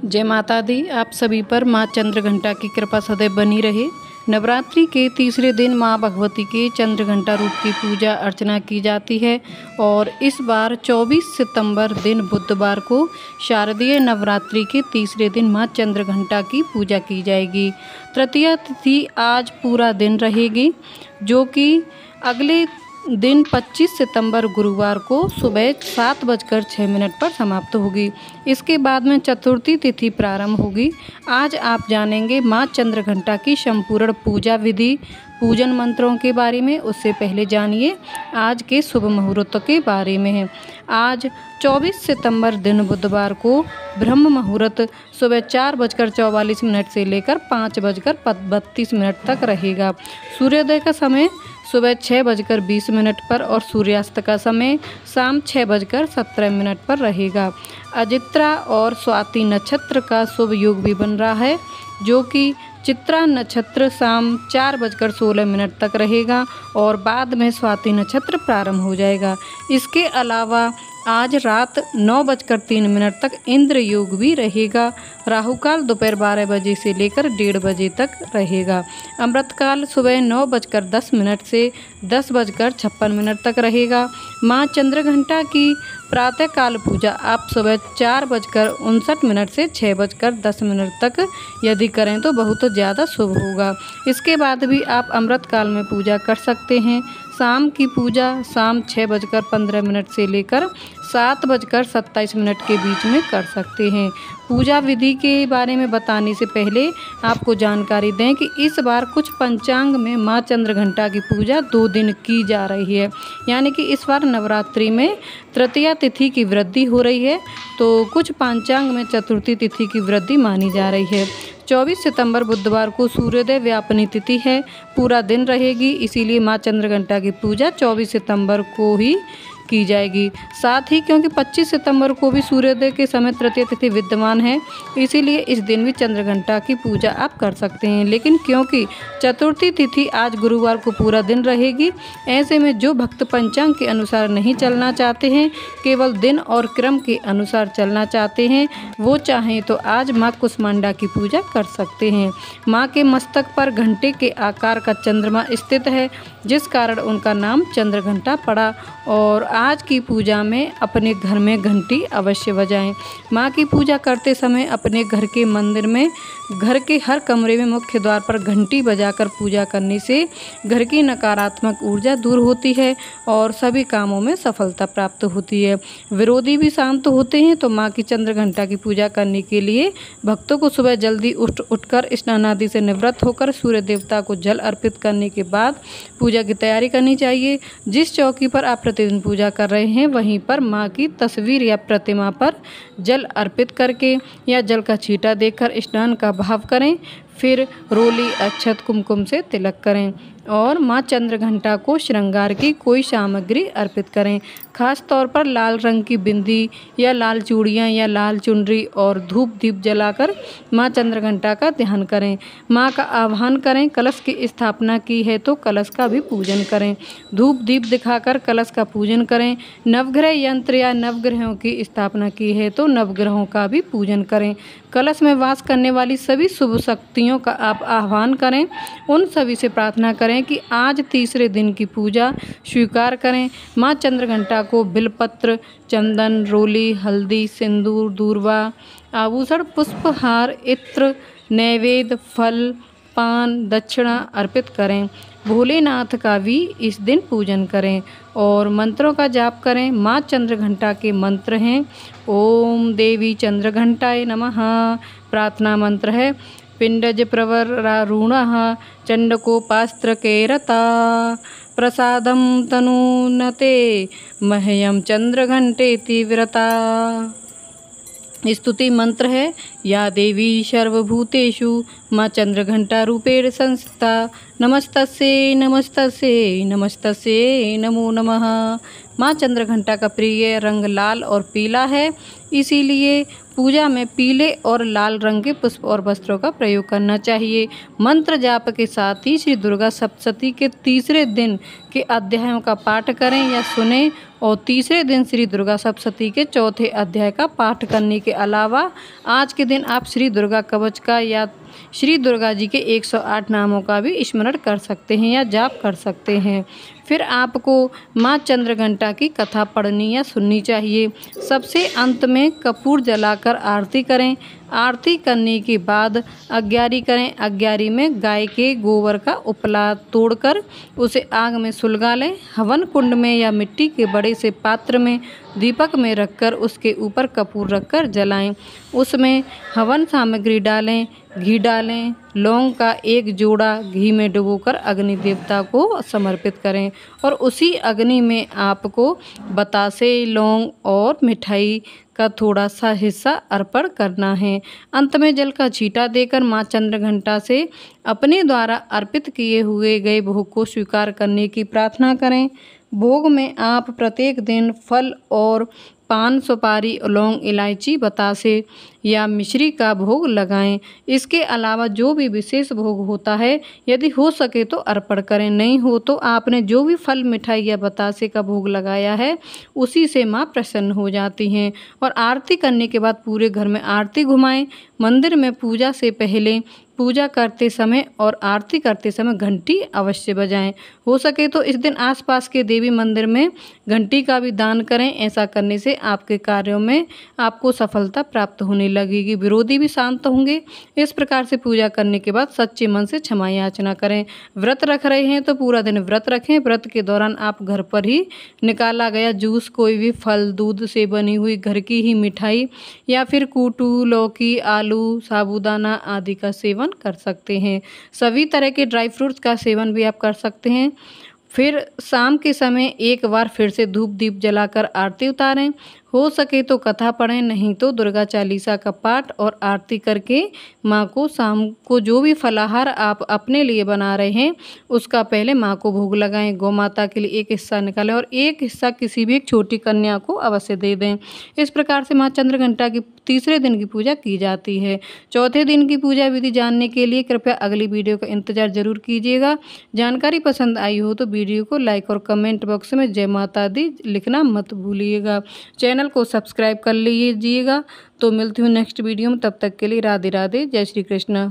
जय माता दी। आप सभी पर माँ चंद्रघंटा की कृपा सदैव बनी रहे। नवरात्रि के तीसरे दिन माँ भगवती के चंद्रघंटा रूप की पूजा अर्चना की जाती है और इस बार 24 सितंबर दिन बुधवार को शारदीय नवरात्रि के तीसरे दिन माँ चंद्रघंटा की पूजा की जाएगी। तृतीया तिथि आज पूरा दिन रहेगी, जो कि अगले दिन 25 सितंबर गुरुवार को सुबह 7:06 पर समाप्त होगी। इसके बाद में चतुर्थी तिथि प्रारंभ होगी। आज आप जानेंगे माँ चंद्रघंटा की संपूर्ण पूजा विधि, पूजन मंत्रों के बारे में। उससे पहले जानिए आज के शुभ मुहूर्त के बारे में। आज 24 सितंबर दिन बुधवार को ब्रह्म मुहूर्त सुबह 4:44 से लेकर 5:32 तक रहेगा। सूर्योदय का समय सुबह 6:20 पर और सूर्यास्त का समय शाम 6:17 पर रहेगा। अजित्रा और स्वाति नक्षत्र का शुभ योग भी बन रहा है, जो कि चित्रा नक्षत्र शाम 4:16 तक रहेगा और बाद में स्वाति नक्षत्र प्रारंभ हो जाएगा। इसके अलावा आज रात 9:03 तक इंद्र योग भी रहेगा। राहुकाल दोपहर 12 बजे से लेकर 1:30 बजे तक रहेगा। अमृतकाल सुबह 9:10 से 10:56 तक रहेगा। माँ चंद्रघंटा की प्रातःकाल पूजा आप सुबह 4:59 से 6:10 तक यदि करें तो बहुत ज़्यादा शुभ होगा। इसके बाद भी आप अमृतकाल में पूजा कर सकते हैं। शाम की पूजा शाम 6:15 से लेकर 7:27 के बीच में कर सकते हैं। पूजा विधि के बारे में बताने से पहले आपको जानकारी दें कि इस बार कुछ पंचांग में माँ चंद्रघंटा की पूजा 2 दिन की जा रही है, यानी कि इस बार नवरात्रि में तृतीया तिथि की वृद्धि हो रही है, तो कुछ पंचांग में चतुर्थी तिथि की वृद्धि मानी जा रही है। 24 सितंबर बुधवार को सूर्योदय व्यापनी तिथि है, पूरा दिन रहेगी, इसीलिए माँ चंद्रघंटा की पूजा 24 सितंबर को ही की जाएगी। साथ ही क्योंकि 25 सितंबर को भी सूर्योदय के समय तृतीय तिथि विद्यमान है, इसीलिए इस दिन भी चंद्रघंटा की पूजा आप कर सकते हैं। लेकिन क्योंकि चतुर्थी तिथि आज गुरुवार को पूरा दिन रहेगी, ऐसे में जो भक्त पंचांग के अनुसार नहीं चलना चाहते हैं, केवल दिन और क्रम के अनुसार चलना चाहते हैं, वो चाहें तो आज माँ कुष्मांडा की पूजा कर सकते हैं। माँ के मस्तक पर घंटे के आकार का चंद्रमा स्थित है, जिस कारण उनका नाम चंद्रघंटा पड़ा। और आज की पूजा में अपने घर में घंटी अवश्य बजाएं। माँ की पूजा करते समय अपने घर के मंदिर में घर के हर कमरे में मुख्य द्वार पर घंटी बजाकर पूजा करने से घर की नकारात्मक ऊर्जा दूर होती है और सभी कामों में सफलता प्राप्त होती है। विरोधी भी शांत होते हैं। तो माँ की चंद्रघंटा की पूजा करने के लिए भक्तों को सुबह जल्दी उठकर स्नान आदि से निवृत्त होकर सूर्य देवता को जल अर्पित करने के बाद पूजा की तैयारी करनी चाहिए। जिस चौकी पर आप प्रतिदिन पूजा कर रहे हैं, वहीं पर माँ की तस्वीर या प्रतिमा पर जल अर्पित करके या जल का छींटा देकर स्नान का भाव करें। फिर रोली, अक्षत, कुमकुम से तिलक करें और माँ चंद्रघंटा को श्रृंगार की कोई सामग्री अर्पित करें। खास तौर पर लाल रंग की बिंदी या लाल चूड़ियाँ या लाल चुनरी और धूप दीप जलाकर माँ चंद्रघंटा का ध्यान करें। माँ का आह्वान करें। कलश की स्थापना की है तो कलश का भी पूजन करें। धूप दीप दिखाकर कलश का पूजन करें। नवग्रह यंत्र या नवग्रहों की स्थापना की है तो नवग्रहों का भी पूजन करें। कलश में वास करने वाली सभी शुभ शक्तियों का आप आह्वान करें। उन सभी से प्रार्थना करें कि आज तीसरे दिन की पूजा स्वीकार करें। माँ चंद्रघंटा को बिलपत्र, चंदन, रोली, हल्दी, सिंदूर, दूर्वा, आभूषण, पुष्पहार, इत्र, नैवेद्य, फल, पान, दक्षिणा अर्पित करें। भोलेनाथ का भी इस दिन पूजन करें और मंत्रों का जाप करें। माँ चंद्रघंटा के मंत्र हैं ओम देवी चंद्रघंटाय नमः। प्रार्थना मंत्र है पिंडज प्रवरारूणः चंडकोपास्त्रकेरता प्रसादम तनूनते मह्यम चंद्रघंटेति व्रता। स्तुति मंत्र है या देवी सर्वभूतेषु माँ चंद्रघंटा रूपेण संस्थिता नमस्तस्यै नमस्तस्यै नमस्तस्यै नमो नमः। माँ चंद्रघंटा का प्रिय रंग लाल और पीला है, इसीलिए पूजा में पीले और लाल रंग के पुष्प और वस्त्रों का प्रयोग करना चाहिए। मंत्र जाप के साथ ही श्री दुर्गा सप्तशती के तीसरे दिन के अध्यायों का पाठ करें या सुनें और तीसरे दिन श्री दुर्गा सप्तशती के चौथे अध्याय का पाठ करने के अलावा आज के दिन आप श्री दुर्गा कवच का या श्री दुर्गा जी के 108 नामों का भी स्मरण कर सकते हैं या जाप कर सकते हैं। फिर आपको माँ चंद्रघंटा की कथा पढ़नी या सुननी चाहिए। सबसे अंत में कपूर जलाकर आरती करें। आरती करने के बाद अग्यारी करें। अग्यारी में गाय के गोबर का उपला तोड़कर उसे आग में सुलगा लें। हवन कुंड में या मिट्टी के बड़े से पात्र में दीपक में रखकर उसके ऊपर कपूर रखकर जलाएं। उसमें हवन सामग्री डालें, घी डालें, लौंग का एक जोड़ा घी में डुबोकर अग्नि देवता को समर्पित करें और उसी अग्नि में आपको बतासे, लौंग और मिठाई का थोड़ा सा हिस्सा अर्पण करना है। अंत में जल का छींटा देकर माँ चंद्रघंटा से अपने द्वारा अर्पित किए हुए गए भोग को स्वीकार करने की प्रार्थना करें। भोग में आप प्रत्येक दिन फल और पान, सुपारी, लौंग, इलायची, बतासे या मिश्री का भोग लगाएं। इसके अलावा जो भी विशेष भोग होता है यदि हो सके तो अर्पण करें, नहीं हो तो आपने जो भी फल, मिठाई या बतासे का भोग लगाया है उसी से माँ प्रसन्न हो जाती हैं। और आरती करने के बाद पूरे घर में आरती घुमाएं। मंदिर में पूजा से पहले, पूजा करते समय और आरती करते समय घंटी अवश्य बजाएं। हो सके तो इस दिन आसपास के देवी मंदिर में घंटी का भी दान करें। ऐसा करने से आपके कार्यों में आपको सफलता प्राप्त होने लगेगी, विरोधी भी शांत होंगे। इस प्रकार से पूजा करने के बाद सच्चे मन से क्षमा याचना करें। व्रत रख रहे हैं तो पूरा दिन व्रत रखें। व्रत के दौरान आप घर पर ही निकाला गया जूस, कोई भी फल, दूध से बनी हुई घर की ही मिठाई या फिर कूटू, लौकी, आलू, साबूदाना आदि का सेवन कर सकते हैं। सभी तरह के ड्राई फ्रूट्स का सेवन भी आप कर सकते हैं। फिर शाम के समय एक बार फिर से धूप दीप जलाकर आरती उतारें। हो सके तो कथा पढ़ें, नहीं तो दुर्गा चालीसा का पाठ और आरती करके माँ को शाम को जो भी फलाहार आप अपने लिए बना रहे हैं उसका पहले माँ को भोग लगाएं। गौ माता के लिए एक हिस्सा निकालें और एक हिस्सा किसी भी एक छोटी कन्या को अवश्य दे दें। इस प्रकार से माँ चंद्रघंटा की तीसरे दिन की पूजा की जाती है। चौथे दिन की पूजा विधि जानने के लिए कृपया अगली वीडियो का इंतजार जरूर कीजिएगा। जानकारी पसंद आई हो तो वीडियो को लाइक और कमेंट बॉक्स में जय माता दी लिखना मत भूलिएगा। चैनल को सब्सक्राइब कर लीजिएगा। तो मिलती हूँ नेक्स्ट वीडियो में, तब तक के लिए राधे राधे, जय श्री कृष्ण।